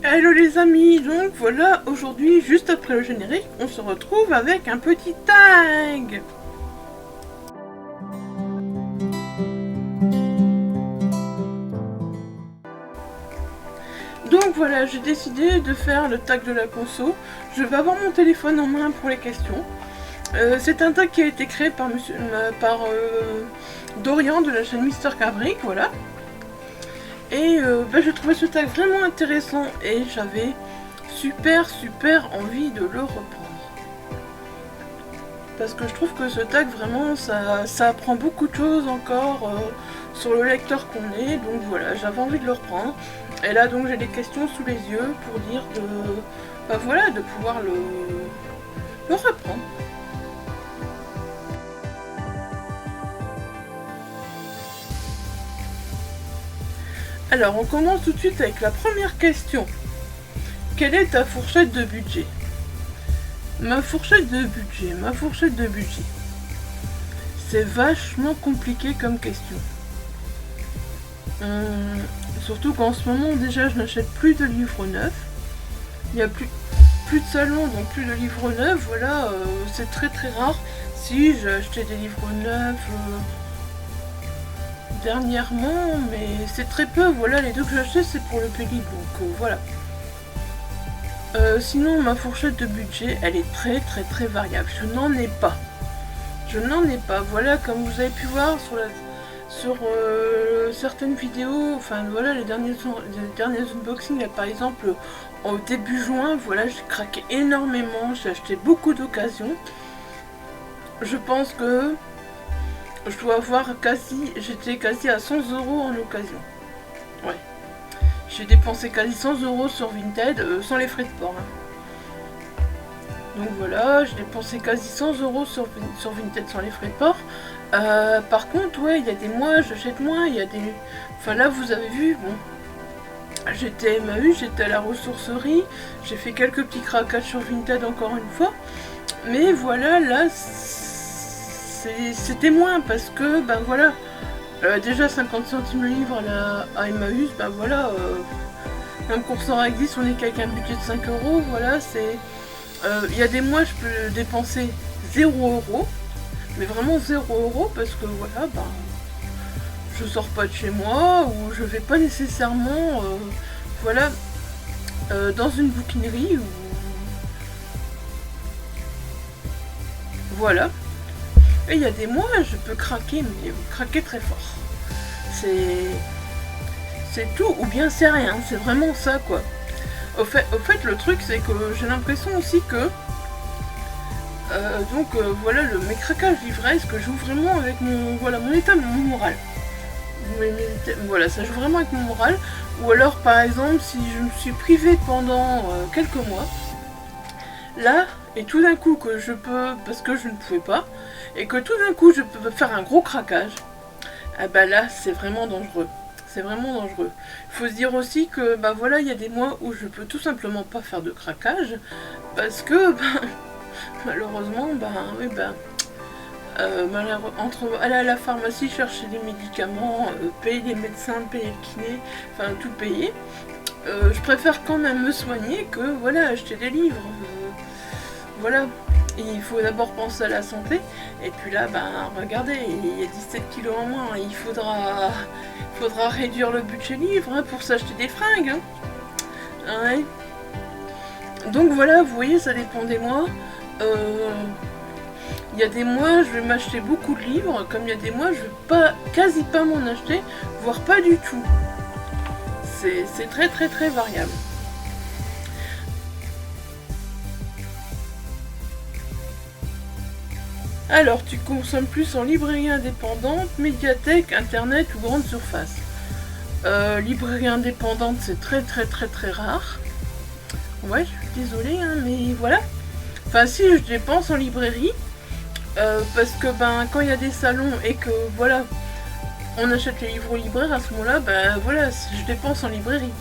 Hello les amis, donc voilà, aujourd'hui, juste après le générique, on se retrouve avec un petit tag. Donc voilà, j'ai décidé de faire le tag de la conso. Je vais avoir mon téléphone en main pour les questions. C'est un tag qui a été créé par, Dorian de la chaîne Mister Cabric, voilà. Et je trouvais ce tag vraiment intéressant et j'avais super envie de le reprendre. Parce que je trouve que ce tag vraiment ça apprend beaucoup de choses encore sur le lecteur qu'on est, donc voilà, j'avais envie de le reprendre. Et là donc j'ai des questions sous les yeux pour dire de pouvoir le reprendre. Alors on commence tout de suite avec la première question. Quelle est ta fourchette de budget ? Ma fourchette de budget. C'est vachement compliqué comme question. Surtout qu'en ce moment déjà je n'achète plus de livres neufs. Il n'y a plus de salon, donc plus de livres neufs, voilà, c'est très rare. Si j'ai acheté des livres neufs dernièrement, mais c'est très peu, voilà, les deux que j'ai achetés c'est pour le Peggy, donc voilà. Sinon ma fourchette de budget elle est très variable, je n'en ai pas, voilà, comme vous avez pu voir sur certaines vidéos, enfin voilà, les derniers unboxings, là, par exemple au début juin, voilà, j'ai craqué énormément, j'ai acheté beaucoup d'occasions. Je pense que je dois avoir j'étais quasi à 100 € en occasion. Ouais. J'ai dépensé quasi 100 € sur Vinted, sans les frais de port. Hein. Donc voilà, j'ai dépensé quasi 100 € sur Vinted sans les frais de port. Par contre, ouais, il y a des mois, j'achète moins, il y a des... Enfin là, vous avez vu, bon... J'étais MAU, j'étais à la ressourcerie, j'ai fait quelques petits craquages sur Vinted encore une fois. Mais voilà, là, c'était moins parce que, ben voilà... déjà 50 centimes le livre à Emmaüs, ben voilà, même Coursera existe, on est qu'avec un budget de 5 €, voilà, c'est... Il y a des mois je peux dépenser 0 €, mais vraiment 0 € parce que voilà, ben, je sors pas de chez moi, ou je vais pas nécessairement, voilà, dans une bouquinerie, ou... Voilà. Et il y a des mois, je peux craquer, mais craquer très fort. C'est tout, ou bien c'est rien, c'est vraiment ça, quoi. Au fait, le truc, c'est que j'ai l'impression aussi que... voilà, mes craquages d'ivresse que je joue vraiment avec mon état, mon moral. Voilà, ça joue vraiment avec mon moral. Ou alors, par exemple, si je me suis privée pendant quelques mois, là, et tout d'un coup que je peux, parce que je ne pouvais pas, et que tout d'un coup je peux faire un gros craquage, ah bah là c'est vraiment dangereux. C'est vraiment dangereux. Il faut se dire aussi que bah voilà, il y a des mois où je peux tout simplement pas faire de craquage parce que malheureusement entre aller à la pharmacie chercher des médicaments, payer les médecins, payer le kiné, enfin tout payer, je préfère quand même me soigner que voilà, acheter des livres. Voilà, et il faut d'abord penser à la santé, et puis là, regardez, il y a 17 kilos en moins, il faudra réduire le budget livre hein, pour s'acheter des fringues. Hein. Ouais. Donc voilà, vous voyez, ça dépend des mois. Il y a des mois, je vais m'acheter beaucoup de livres, comme il y a des mois, je vais quasi pas m'en acheter, voire pas du tout. C'est très variable. Alors, tu consommes plus en librairie indépendante, médiathèque, internet ou grande surface? Librairie indépendante, c'est très rare. Ouais, je suis désolée, hein, mais voilà. Enfin, si je dépense en librairie, parce que quand il y a des salons et que voilà, on achète les livres au libraire, à ce moment-là, voilà, je dépense en librairie.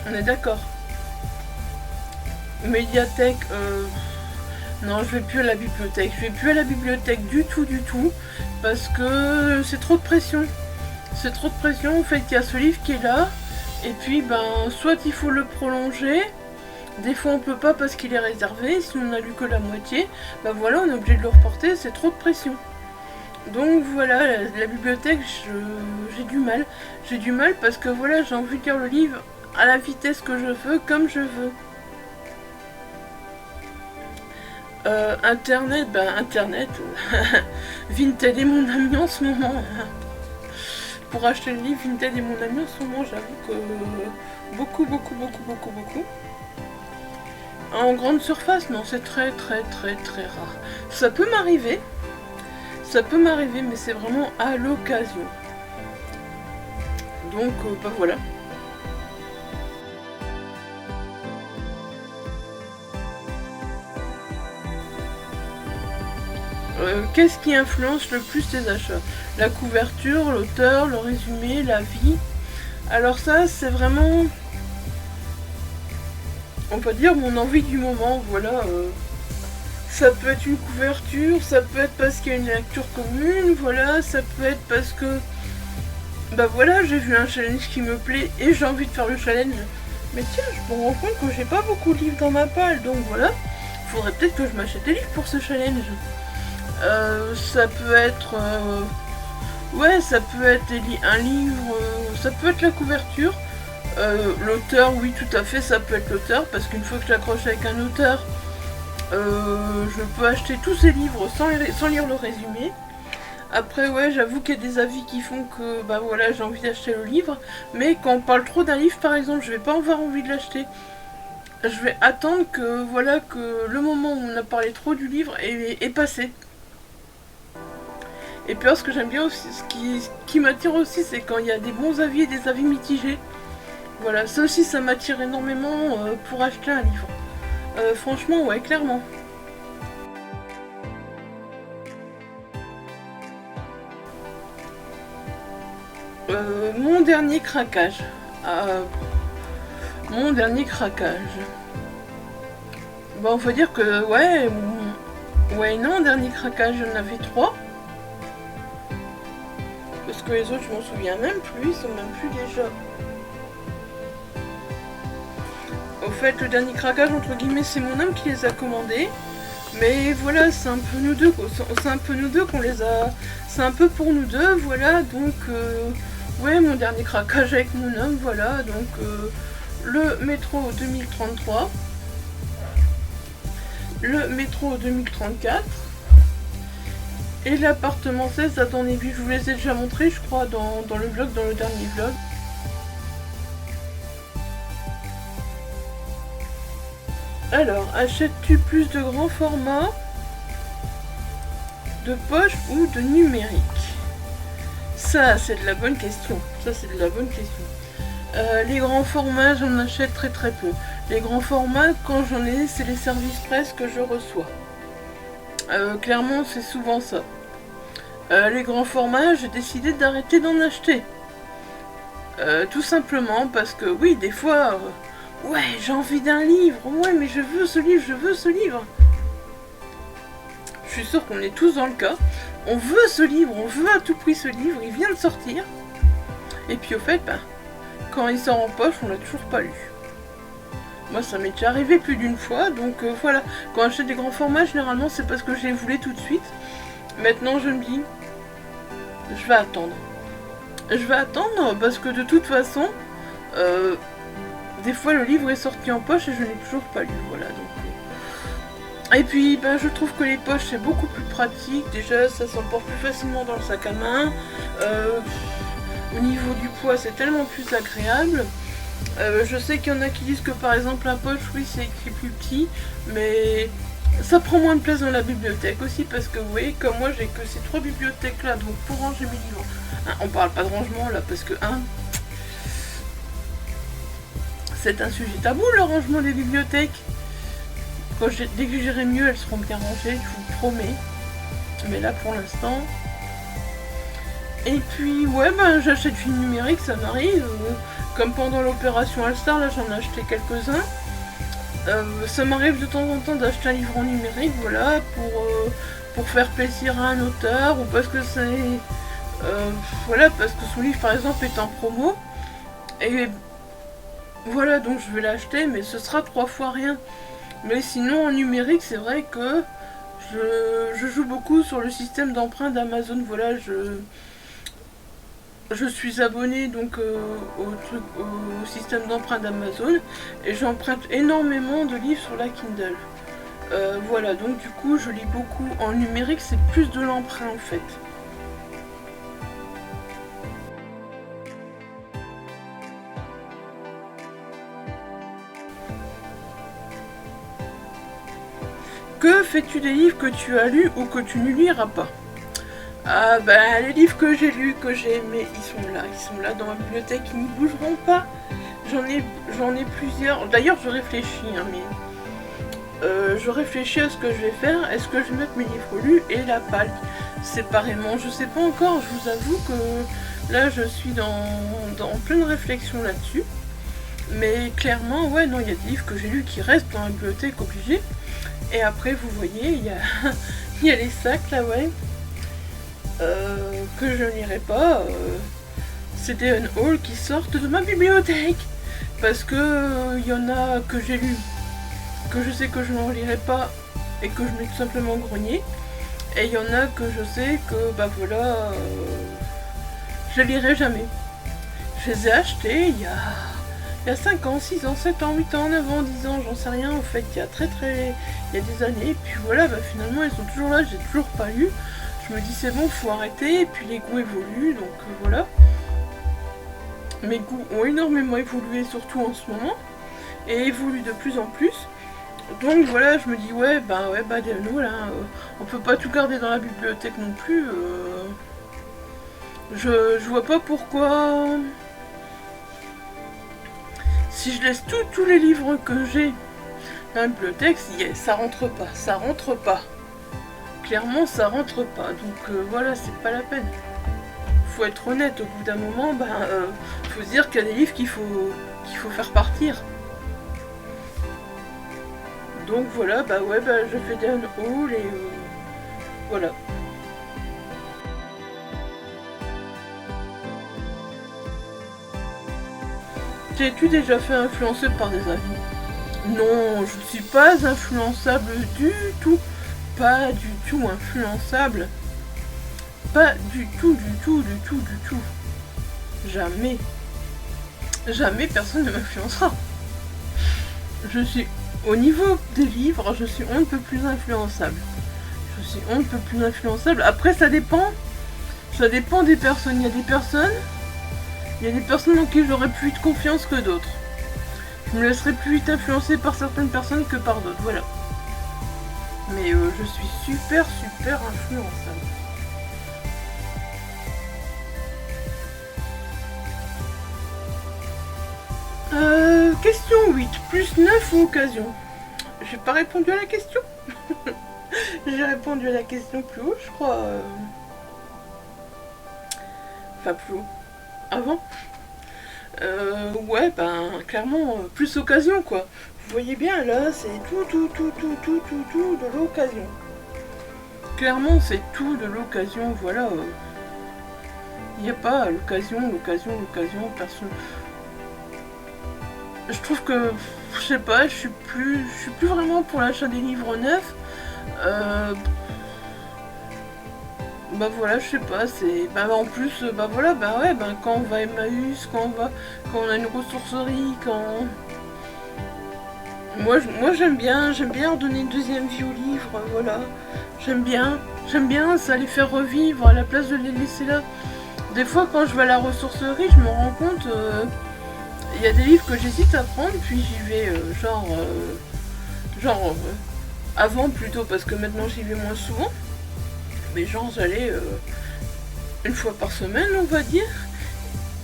On est d'accord. Médiathèque, non, je vais plus à la bibliothèque. Je vais plus à la bibliothèque du tout, parce que c'est trop de pression. C'est trop de pression. En fait, il y a ce livre qui est là, Et puis ben soit il faut le prolonger, des fois on peut pas parce qu'il est réservé, si on a lu que la moitié, ben voilà, on est obligé de le reporter, c'est trop de pression. Donc voilà, la bibliothèque, j'ai du mal. J'ai du mal parce que voilà, j'ai envie de lire le livre à la vitesse que je veux, comme je veux. Internet, Internet, Vinted est mon ami en ce moment. Pour acheter le livre, Vinted est mon ami en ce moment, j'avoue que beaucoup. En grande surface, non, c'est très rare. Ça peut m'arriver, mais c'est vraiment à l'occasion. Donc, bah voilà. Qu'est-ce qui influence le plus tes achats? La couverture, l'auteur, le résumé, la vie. Alors ça, c'est vraiment, on peut dire, mon envie du moment, voilà. Ça peut être une couverture, ça peut être parce qu'il y a une lecture commune, voilà, ça peut être parce que, bah voilà, j'ai vu un challenge qui me plaît et j'ai envie de faire le challenge. Mais tiens, je me rends compte que j'ai pas beaucoup de livres dans ma palle, donc voilà, faudrait peut-être que je m'achète des livres pour ce challenge. Ça peut être, ouais, ça peut être un livre, ça peut être la couverture. L'auteur, oui, tout à fait, ça peut être l'auteur, parce qu'une fois que j'accroche avec un auteur, je peux acheter tous ces livres sans lire le résumé. Après, ouais, j'avoue qu'il y a des avis qui font que, bah voilà, j'ai envie d'acheter le livre, mais quand on parle trop d'un livre, par exemple, je vais pas avoir envie de l'acheter. Je vais attendre que, voilà, que le moment où on a parlé trop du livre est passé. Et puis ce que j'aime bien aussi, ce qui m'attire aussi, c'est quand il y a des bons avis et des avis mitigés. Voilà, ça aussi, ça m'attire énormément pour acheter un livre. Franchement, ouais, clairement. Mon dernier craquage. Mon dernier craquage. Bon, faut dire que, ouais, non, dernier craquage, j'en avais 3. Parce que les autres, je m'en souviens même plus, ils sont même plus déjà. Au fait, le dernier craquage, entre guillemets, c'est mon homme qui les a commandés. Mais voilà, c'est un peu nous deux qu'on les a. C'est un peu pour nous deux, voilà. Donc, ouais, mon dernier craquage avec mon homme, voilà. Donc, le métro 2033. Le métro 2034. Et l'appartement 16, attendez, je vous les ai déjà montrés, je crois, dans le vlog, dans le dernier vlog. Alors, achètes-tu plus de grands formats, de poche ou de numérique? Ça, c'est de la bonne question. Les grands formats, j'en achète très peu. Les grands formats, quand j'en ai, c'est les services presse que je reçois. Clairement, c'est souvent ça. Les grands formats, j'ai décidé d'arrêter d'en acheter. Tout simplement parce que, oui, des fois... ouais, j'ai envie d'un livre. Ouais, mais je veux ce livre. Je suis sûre qu'on est tous dans le cas. On veut ce livre, on veut à tout prix ce livre. Il vient de sortir. Et puis au fait, quand il sort en poche, on l'a toujours pas lu. Moi, ça m'est déjà arrivé plus d'une fois. Donc voilà, quand j'achète des grands formats, généralement, c'est parce que je les voulais tout de suite. Maintenant, je me dis, je vais attendre. Parce que de toute façon... des fois le livre est sorti en poche et je n'ai toujours pas lu, voilà. Donc, et puis je trouve que les poches c'est beaucoup plus pratique, déjà ça s'emporte plus facilement dans le sac à main, au niveau du poids c'est tellement plus agréable. Je sais qu'il y en a qui disent que par exemple la poche, oui c'est écrit plus petit, mais ça prend moins de place dans la bibliothèque aussi parce que vous voyez comme moi j'ai que ces 3 bibliothèques là, donc pour ranger mes livres, on parle pas de rangement là parce que c'est un sujet tabou le rangement des bibliothèques. Dès que j'irai mieux, elles seront bien rangées, je vous promets. Mais là pour l'instant. Et puis ouais, j'achète du numérique, ça m'arrive. Comme pendant l'opération All-Star, là j'en ai acheté quelques-uns. Ça m'arrive de temps en temps d'acheter un livre en numérique, voilà, pour faire plaisir à un auteur ou parce que c'est. Voilà, parce que son livre par exemple est en promo. Et Voilà, donc je vais l'acheter, mais ce sera 3 fois rien. Mais sinon, en numérique, c'est vrai que je joue beaucoup sur le système d'emprunt d'Amazon. Voilà, je suis abonnée donc au système d'emprunt d'Amazon et j'emprunte énormément de livres sur la Kindle. Voilà, donc du coup, je lis beaucoup. En numérique, c'est plus de l'emprunt en fait. Que fais-tu des livres que tu as lus ou que tu ne liras pas? Ah ben les livres que j'ai lus, que j'ai aimés, ils sont là dans ma bibliothèque, ils n'y bougeront pas. J'en ai plusieurs. D'ailleurs je réfléchis, hein, mais je réfléchis à ce que je vais faire. Est-ce que je vais mettre mes livres lus et la palle séparément? Je sais pas encore, je vous avoue que là je suis dans pleine réflexion là-dessus. Mais clairement, ouais, non, il y a des livres que j'ai lus qui restent dans la bibliothèque obligés. Et après, vous voyez, il y a, il y a les sacs là, ouais, que je n'irai pas. C'est des Unhaul qui sortent de ma bibliothèque. Parce que il y en a que j'ai lu, que je sais que je n'en lirai pas et que je mets tout simplement au grenier. Et il y en a que je sais que, bah voilà, je les lirai jamais. Je les ai achetés il y a 5 ans, 6 ans, 7 ans, 8 ans, 9 ans, 10 ans, j'en sais rien en fait, il y a il y a des années, et puis voilà, bah finalement ils sont toujours là, j'ai toujours pas lu. Je me dis c'est bon, faut arrêter, et puis les goûts évoluent, donc voilà. Mes goûts ont énormément évolué, surtout en ce moment, et évoluent de plus en plus. Donc voilà, je me dis ouais, bah nous là, on peut pas tout garder dans la bibliothèque non plus. Je vois pas pourquoi. Si je laisse tous les livres que j'ai dans la bibliothèque, ça rentre pas, ça rentre pas. Clairement, ça rentre pas. Donc voilà, c'est pas la peine. Faut être honnête, au bout d'un moment, faut se dire qu'il y a des livres qu'il faut faire partir. Donc voilà, je fais des unhauls et voilà. T'es-tu déjà fait influencer par des amis? Non, je suis pas influençable du tout. Pas du tout influençable. Pas du tout, du tout, du tout, du tout. Jamais. Jamais personne ne m'influencera. Je suis, au niveau des livres, je suis on ne peut plus influençable. Je suis on ne peut plus influençable. Après, ça dépend. Ça dépend des personnes. Il y a des personnes en qui j'aurais plus de confiance que d'autres. Je me laisserai plus vite influencer par certaines personnes que par d'autres, voilà. Mais je suis super influençable. Question 8. Plus 9 ou occasion? J'ai pas répondu à la question. J'ai répondu à la question plus haut, je crois. Enfin, plus haut. Avant. Ouais, clairement, plus occasion, quoi. Vous voyez bien, là, c'est tout de l'occasion. Clairement, c'est tout de l'occasion, voilà. Il n'y a pas l'occasion, personne. Je trouve que, je sais pas, je suis plus vraiment pour l'achat des livres neufs. Voilà, je sais pas, c'est. En plus, quand on va à Emmaüs, quand on a une ressourcerie, quand. Moi j'aime bien redonner une deuxième vie aux livres, voilà. J'aime bien ça les faire revivre à la place de les laisser là. Des fois quand je vais à la ressourcerie, je me rends compte, il y a des livres que j'hésite à prendre, puis j'y vais avant plutôt, parce que maintenant j'y vais moins souvent. Mais genre j'allais une fois par semaine, on va dire.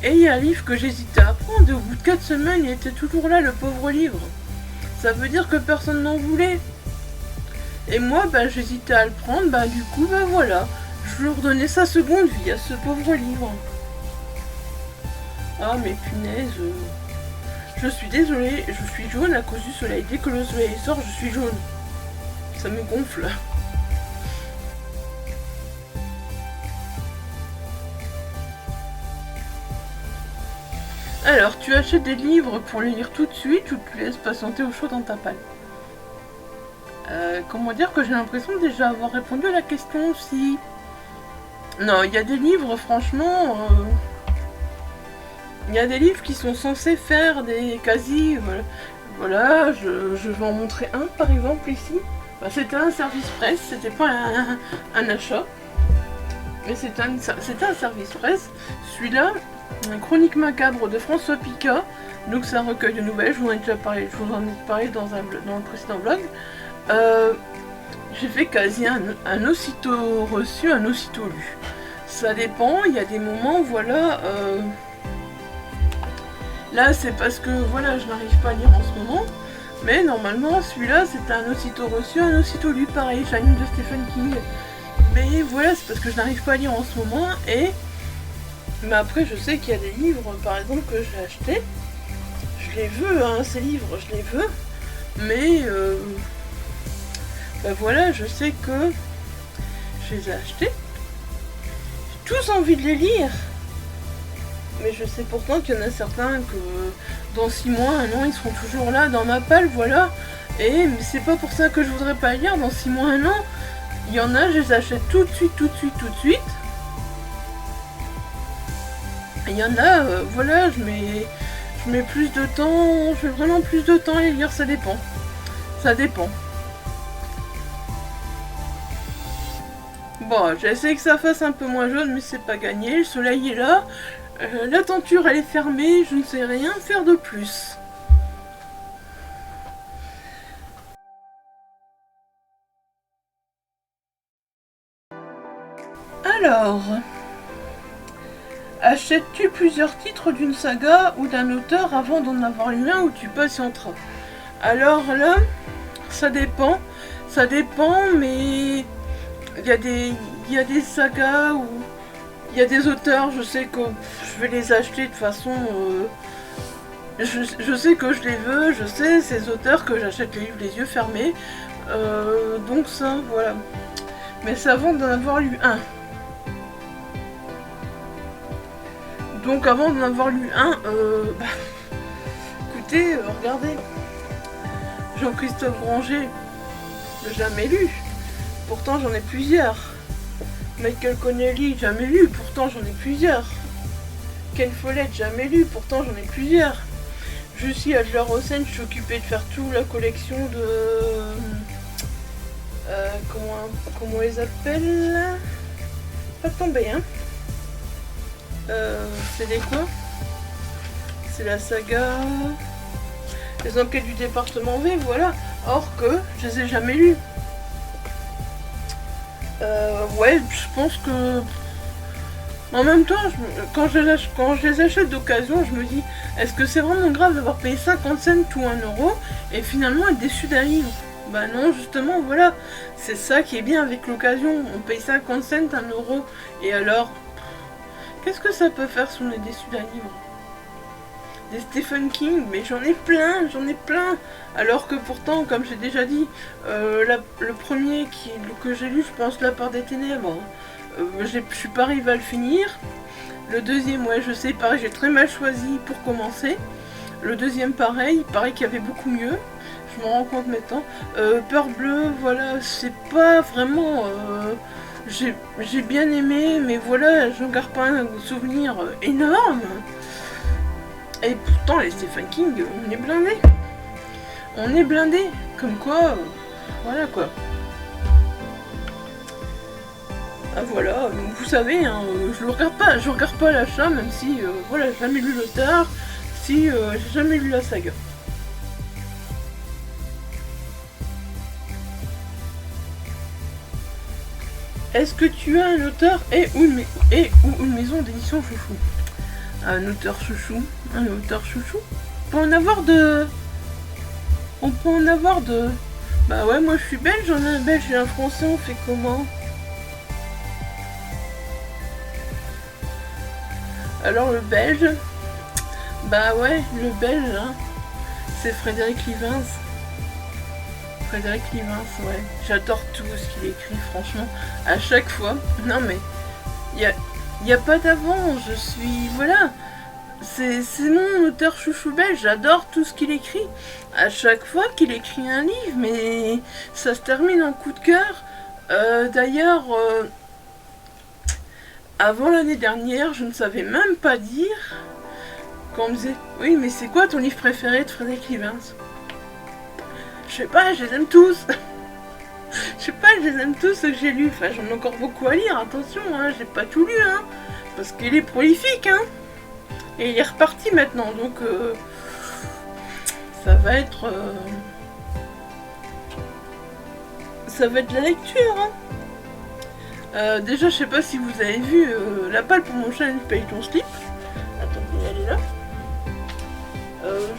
Et il y a un livre que j'hésitais à prendre, et au bout de 4 semaines, il était toujours là, le pauvre livre. Ça veut dire que personne n'en voulait. Et moi, j'hésitais à le prendre, du coup, voilà. Je lui redonnais sa seconde vie à ce pauvre livre. Ah, mais punaise. Je suis désolée, je suis jaune à cause du soleil. Dès que le soleil sort, je suis jaune. Ça me gonfle. Alors, tu achètes des livres pour les lire tout de suite ou tu laisses patienter au chaud dans ta palle? Comment dire que j'ai l'impression de déjà avoir répondu à la question aussi. Non, il y a des livres, franchement... il y a des livres qui sont censés faire des quasi... Voilà, je vais en montrer un par exemple ici. Bah, c'était un service presse, c'était pas un achat. Mais c'était un service presse. Celui-là, Chronique macabre de François Picard. Donc c'est un recueil de nouvelles, je vous en ai déjà parlé, dans le précédent blog. J'ai fait quasi un aussitôt reçu, un aussitôt lu. Ça dépend, il y a des moments, voilà... Là c'est parce que, voilà, je n'arrive pas à lire en ce moment. Mais normalement, celui-là, c'était un aussitôt reçu, un aussitôt lu, pareil, Shining de Stephen King. Mais voilà, c'est parce que je n'arrive pas à lire en ce moment, mais après, je sais qu'il y a des livres, par exemple, que j'ai achetés. Je les veux, hein, ces livres, je les veux. Mais, ben voilà, je sais que je les ai achetés. J'ai tous envie de les lire. Mais je sais pourtant qu'il y en a certains que dans 6 mois, 1 an, ils seront toujours là dans ma palle, voilà. Mais c'est pas pour ça que je voudrais pas lire dans 6 mois, 1 an. Il y en a, je les achète tout de suite. Il y en a, voilà, je mets plus de temps, je mets vraiment plus de temps à les lire, ça dépend. Ça dépend. Bon, j'essaie que ça fasse un peu moins jaune, mais c'est pas gagné. Le soleil est là. La tenture, elle est fermée. Je ne sais rien faire de plus. Alors... Achètes-tu plusieurs titres d'une saga ou d'un auteur avant d'en avoir lu un ou tu patienteras? Alors là, ça dépend. Ça dépend, mais il y a des sagas où il y a des auteurs, je sais que je vais les acheter de façon... je sais que je les veux, je sais ces auteurs que j'achète les livres les yeux fermés. Donc ça, voilà. Mais c'est avant d'en avoir lu un. Donc avant d'en avoir lu un, écoutez, regardez, Jean-Christophe Granger, jamais lu, pourtant j'en ai plusieurs. Michael Connelly, jamais lu, pourtant j'en ai plusieurs. Ken Follett, jamais lu, pourtant j'en ai plusieurs. Jussi Adler-Hossein, je suis occupée de faire toute la collection de... comment ils appellent? Pas tombé, hein. C'est des quoi? C'est la saga... Les enquêtes du département V, voilà. Or que je les ai jamais lus. Ouais, je pense que... En même temps, quand je les achète d'occasion, je me dis, est-ce que c'est vraiment grave d'avoir payé 50 cents ou 1 euro et finalement être déçu d'un livre? Bah non, justement, voilà. C'est ça qui est bien avec l'occasion. On paye 50 cents, 1 euro. Et alors, qu'est-ce que ça peut faire si on est déçu d'un livre? Des Stephen King, mais j'en ai plein. Alors que pourtant, comme j'ai déjà dit, le premier que j'ai lu, je pense, La part des ténèbres, je suis pas arrivée à le finir. Le deuxième, ouais, je sais, pareil, j'ai très mal choisi pour commencer. Le deuxième, pareil, il paraît qu'il y avait beaucoup mieux. Je m'en rends compte maintenant. Peur bleue, voilà, c'est pas vraiment... j'ai bien aimé, mais voilà, j'en garde pas un souvenir énorme. Et pourtant, les Stephen King, on est blindés. On est blindés. Comme quoi, voilà quoi. Ah voilà, donc vous savez, hein, je regarde pas l'achat, même si, voilà, j'ai jamais lu l'auteur, si j'ai jamais lu la saga. Est-ce que tu as un auteur et ou une maison d'édition chouchou? Un auteur chouchou. On peut en avoir de... Bah ouais, moi je suis belge, j'en ai un belge et un français, on fait comment? Alors le belge... Bah ouais, le belge, hein, c'est Frédéric Livens. Ouais. J'adore tout ce qu'il écrit, franchement. À chaque fois. Non mais, il y a pas d'avant, je suis... Voilà. c'est mon auteur chouchou belge, j'adore tout ce qu'il écrit. À chaque fois qu'il écrit un livre, mais ça se termine en coup de cœur. D'ailleurs, avant l'année dernière, je ne savais même pas dire, quand on me disait « Oui, mais c'est quoi ton livre préféré de Frédéric Livens ?» Je sais pas, je les aime tous. Je sais pas, je les aime tous ceux que j'ai lus. Enfin, j'en ai encore beaucoup à lire, attention, hein, j'ai pas tout lu, hein. Parce qu'il est prolifique, hein. Et il est reparti maintenant, donc ça va être la lecture, hein. Déjà, je sais pas si vous avez vu la palle pour mon challenge Paye ton slip. Attendez, elle est là.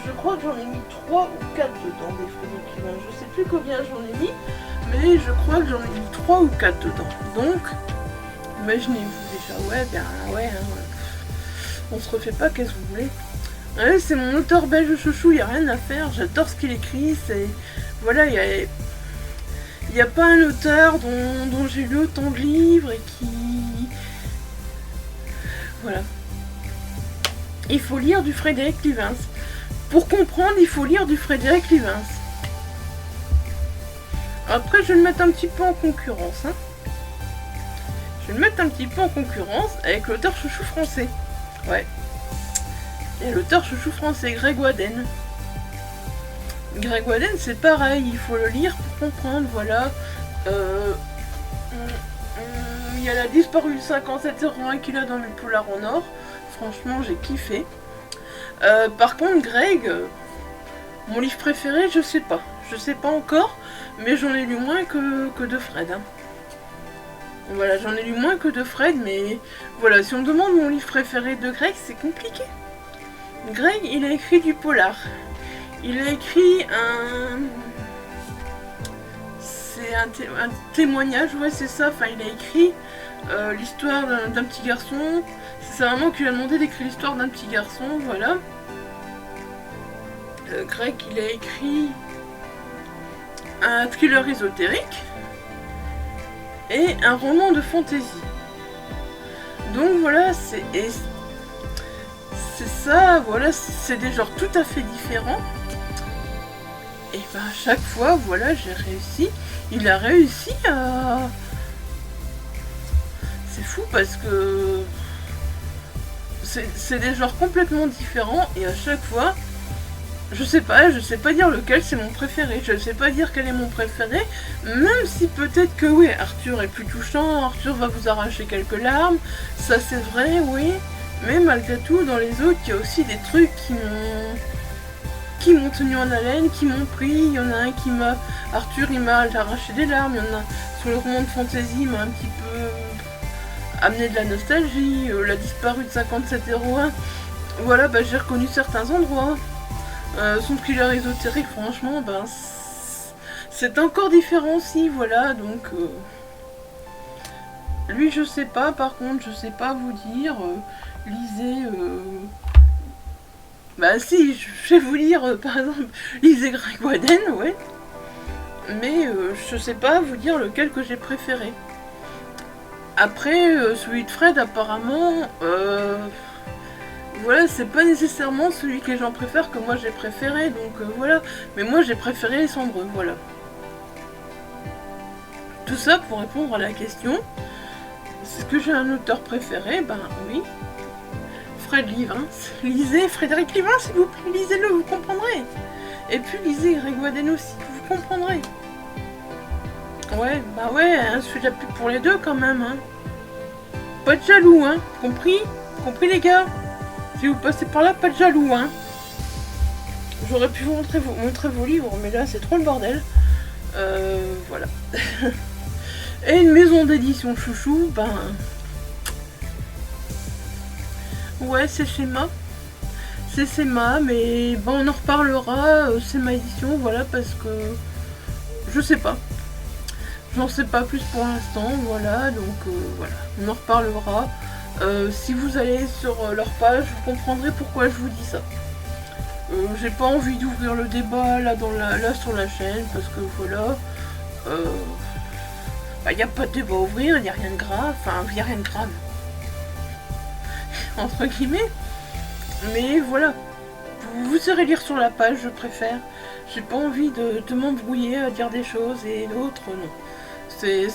Je crois que j'en ai mis 3 ou 4 dedans des Frédéric Livens. Je sais plus combien j'en ai mis, mais je crois que j'en ai mis 3 ou 4 dedans. Donc, imaginez-vous déjà, ouais, bien, ouais, hein, on se refait pas, qu'est-ce que vous voulez. Ouais, c'est mon auteur belge chouchou, il n'y a rien à faire, j'adore ce qu'il écrit, c'est... Voilà, il n'y a pas un auteur dont j'ai lu autant de livres et qui... Voilà. Il faut lire du Frédéric Livens. Pour comprendre, il faut lire du Frédéric Livens. Après, je vais le mettre un petit peu en concurrence. Hein. Je vais le mettre un petit peu en concurrence avec l'auteur chouchou français. Ouais. Et l'auteur chouchou français, Greg Waden. Greg Waden, c'est pareil, il faut le lire pour comprendre, voilà. Il y a la disparue 5701 qu'il a dans le polar en or. Franchement, j'ai kiffé. Par contre, Greg, mon livre préféré, je sais pas. Je sais pas encore, mais j'en ai lu moins que de Fred. Hein. Voilà, j'en ai lu moins que de Fred, mais voilà, si on me demande mon livre préféré de Greg, c'est compliqué. Greg, il a écrit du polar. Il a écrit un témoignage, ouais, c'est ça. Enfin, il a écrit l'histoire d'un petit garçon. C'est sa maman qui lui a demandé d'écrire l'histoire d'un petit garçon, voilà. Greg, il a écrit un thriller ésotérique et un roman de fantasy. Donc voilà, c'est ça, voilà, c'est des genres tout à fait différents. Et ben à chaque fois, voilà, j'ai réussi. Il a réussi à... C'est fou parce que... C'est des genres complètement différents et à chaque fois... Je sais pas dire lequel c'est mon préféré, je sais pas dire quel est mon préféré, même si peut-être que oui, Arthur est plus touchant, Arthur va vous arracher quelques larmes, ça c'est vrai, oui, mais malgré tout, dans les autres, il y a aussi des trucs qui m'ont tenu en haleine, qui m'ont pris, il y en a un qui m'a... Arthur, il m'a arraché des larmes, il y en a sur le roman de fantasy, il m'a un petit peu amené de la nostalgie, la disparue de 5701, voilà, bah j'ai reconnu certains endroits. Son thriller ésotérique, franchement, ben, c'est encore différent aussi, voilà, donc... lui, je sais pas, par contre, je sais pas vous dire, lisez... Bah si, je vais vous lire, par exemple, lisez Greg Waden, ouais, mais je sais pas vous dire lequel que j'ai préféré. Après, celui de Fred, apparemment... Voilà, c'est pas nécessairement celui que les gens préfèrent que moi j'ai préféré, donc voilà. Mais moi j'ai préféré les Cendreux, voilà. Tout ça pour répondre à la question. Est-ce que j'ai un auteur préféré? Ben oui. Fred Livens. Lisez Frédéric Livens, s'il vous plaît, lisez-le, vous comprendrez. Et puis lisez Greg Waden aussi, vous comprendrez. Ouais, bah ouais, hein, je fais de la pub pour les deux quand même, hein. Pas de jaloux, hein, compris? Compris les gars? Si vous passez par là, pas de jaloux, hein. J'aurais pu vous montrer vos livres, mais là, c'est trop le bordel. Voilà. Et une maison d'édition chouchou, ben... Ouais, c'est Schéma. C'est Schéma, mais bon, on en reparlera. C'est ma édition, voilà, parce que... Je sais pas. J'en sais pas plus pour l'instant, voilà, donc voilà. On en reparlera. Si vous allez sur leur page, vous comprendrez pourquoi je vous dis ça. J'ai pas envie d'ouvrir le débat là, là sur la chaîne, parce que voilà, y a pas de débat à ouvrir, il y a rien de grave, enfin il y a rien de grave, entre guillemets, Mais voilà, vous saurez lire sur la page, je préfère. J'ai pas envie de m'embrouiller à dire des choses et d'autres, non. C'est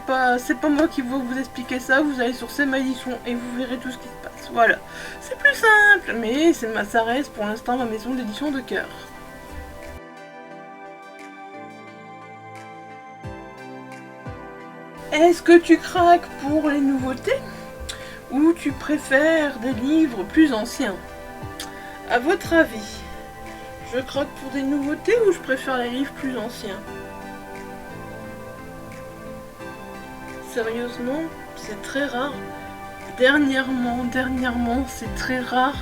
pas moi qui vais vous expliquer ça, vous allez sur C'est ma édition et vous verrez tout ce qui se passe. Voilà, c'est plus simple, mais ça reste pour l'instant ma maison d'édition de cœur. Est-ce que tu craques pour les nouveautés ou tu préfères des livres plus anciens? À votre avis, je craque pour des nouveautés ou je préfère les livres plus anciens? Sérieusement, c'est très rare. Dernièrement, c'est très rare.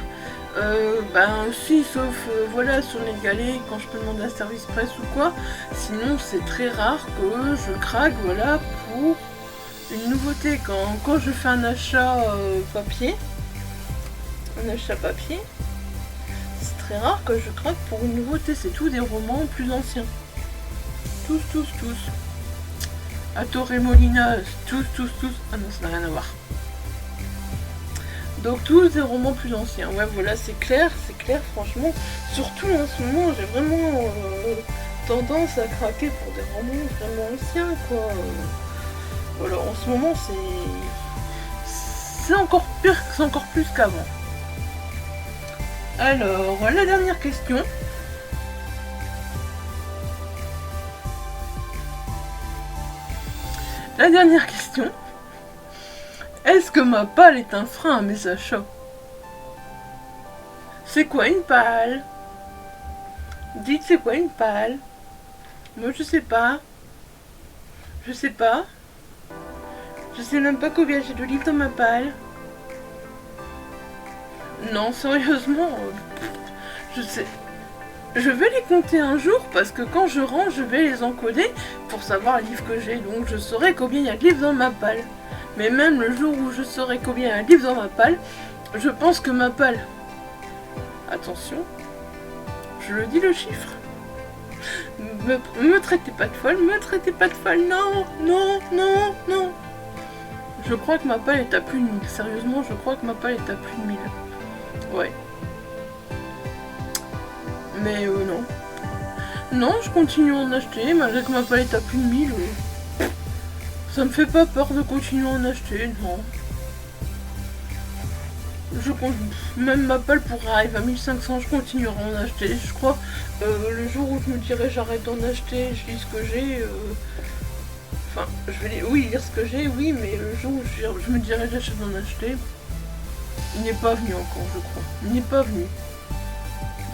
Si, sauf voilà, sur les galets, quand je peux demander un service presse ou quoi. Sinon, c'est très rare que je craque, voilà, pour une nouveauté. Quand je fais un achat papier, c'est très rare que je craque pour une nouveauté. C'est tous des romans plus anciens. Tous. À Torremolina, tous. Ah non, ça n'a rien à voir. Donc tous des romans plus anciens. Ouais, voilà, c'est clair, franchement. Surtout en ce moment, j'ai vraiment tendance à craquer pour des romans vraiment anciens, quoi. Voilà, en ce moment, c'est encore pire, c'est encore plus qu'avant. Alors, la dernière question. Est-ce que ma palle est un frein à mes achats? C'est quoi une palle? Dites, c'est quoi une palle? Moi, je sais pas. Je sais même pas combien j'ai de livres dans ma palle. Non, sérieusement, je sais. Je vais les compter un jour parce que quand je range, je vais les encoder pour savoir les livres que j'ai. Donc je saurai combien il y a de livres dans ma palle. Mais même le jour où je saurai combien il y a de livres dans ma palle, je pense que ma palle... Attention, je le dis le chiffre. Me traitez pas de folle, non. Je crois que ma palle est à plus de 1000. Sérieusement, je crois que ma palle est à plus de 1000. Ouais. Mais non. Non, je continue à en acheter, malgré que ma palle est à plus de 1000. Ça me fait pas peur de continuer à en acheter, non. Même ma palle pourrait arriver à 1500, je continuerai à en acheter. Je crois, le jour où je me dirai j'arrête d'en acheter, je lis ce que j'ai... Enfin, je vais lire ce que j'ai, oui, mais le jour où je me dirai j'achète d'en acheter, il n'est pas venu encore, je crois. Il n'est pas venu.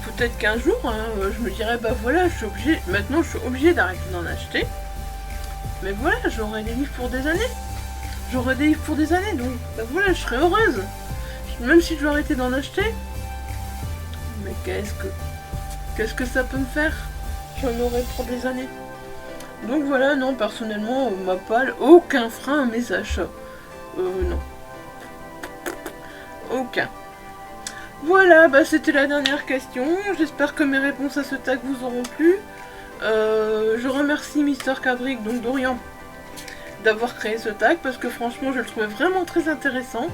Peut-être qu'un jour, hein, je me dirais, bah voilà, maintenant je suis obligée d'arrêter d'en acheter. Mais voilà, j'aurai des livres pour des années. Donc bah voilà, je serai heureuse. Même si je dois arrêter d'en acheter. Mais qu'est-ce que ça peut me faire? J'en aurai pour des années. Donc voilà, non, personnellement, ma palle, aucun frein à mes achats. Non. Aucun. Voilà, bah c'était la dernière question. J'espère que mes réponses à ce tag vous auront plu. Je remercie Mister Cabric, donc Dorian, d'avoir créé ce tag parce que franchement je le trouvais vraiment très intéressant.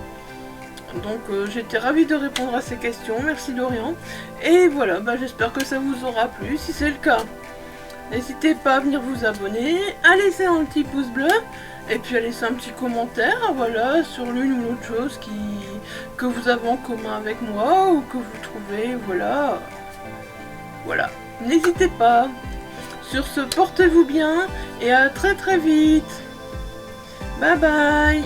Donc j'étais ravie de répondre à ces questions. Merci Dorian. Et voilà, bah j'espère que ça vous aura plu. Si c'est le cas, n'hésitez pas à venir vous abonner, à laisser un petit pouce bleu et puis à laisser un petit commentaire, voilà, sur l'une ou l'autre chose que vous avez en commun avec moi ou que vous trouvez, voilà. Voilà, n'hésitez pas. Sur ce, portez-vous bien et à très vite. Bye bye.